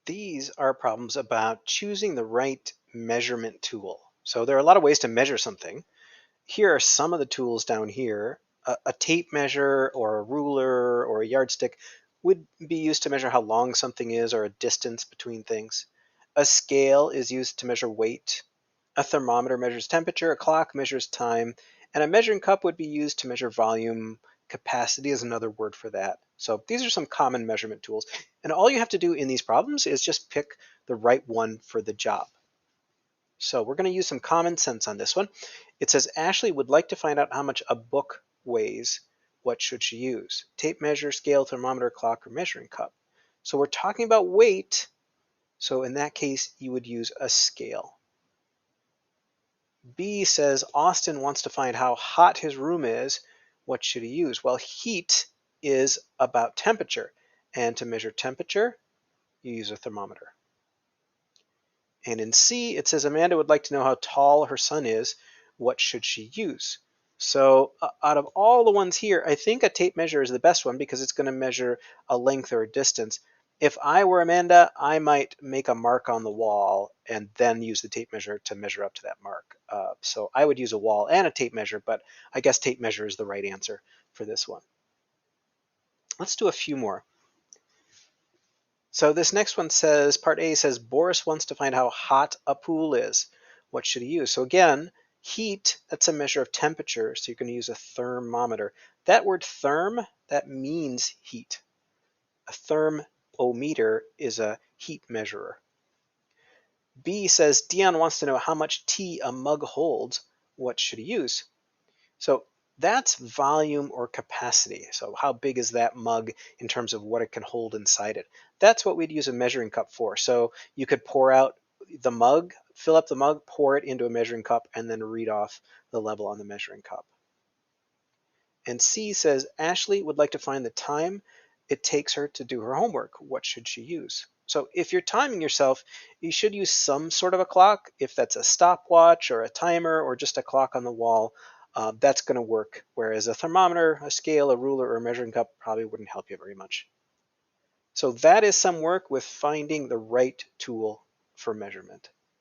These are problems about choosing the right measurement tool. So there are a lot of ways to measure something. Here are some of the tools down here. A tape measure or a ruler or a yardstick would be used to measure how long something is or a distance between things. A scale is used to measure weight. A thermometer measures temperature, a clock measures time, and a measuring cup would be used to measure volume. Capacity is another word for that. So these are some common measurement tools. And all you have to do in these problems is just pick the right one for the job. So we're going to use some common sense on this one. It says Ashley would like to find out how much a book weighs. What should she use? Tape measure, scale, thermometer, clock, or measuring cup. So we're talking about weight. So in that case, you would use a scale. B says Austin wants to find how hot his room is. What should he use? Well, heat is about temperature. And to measure temperature, you use a thermometer. And in C, it says Amanda would like to know how tall her son is. What should she use? So out of all the ones here, I think a tape measure is the best one because it's going to measure a length or a distance. If I were Amanda, I might make a mark on the wall and then use the tape measure to measure up to that mark. So I would use a wall and a tape measure, but I guess tape measure is the right answer for this one. Let's do a few more. So this next one says, part A says, Boris wants to find how hot a pool is. What should he use? So again, heat, that's a measure of temperature, so you're going to use a thermometer. That word therm, that means heat. A thermometer is a heat measurer. B says, Dion wants to know how much tea a mug holds. What should he use? So that's volume or capacity. So how big is that mug in terms of what it can hold inside it? That's what we'd use a measuring cup for. So you could pour out the mug, fill up the mug, pour it into a measuring cup, and then read off the level on the measuring cup. And C says, Ashley would like to find the time it takes her to do her homework. What should she use? So if you're timing yourself, you should use some sort of a clock. If that's a stopwatch or a timer or just a clock on the wall, that's going to work. Whereas a thermometer, a scale, a ruler, or a measuring cup probably wouldn't help you very much. So that is some work with finding the right tool for measurement.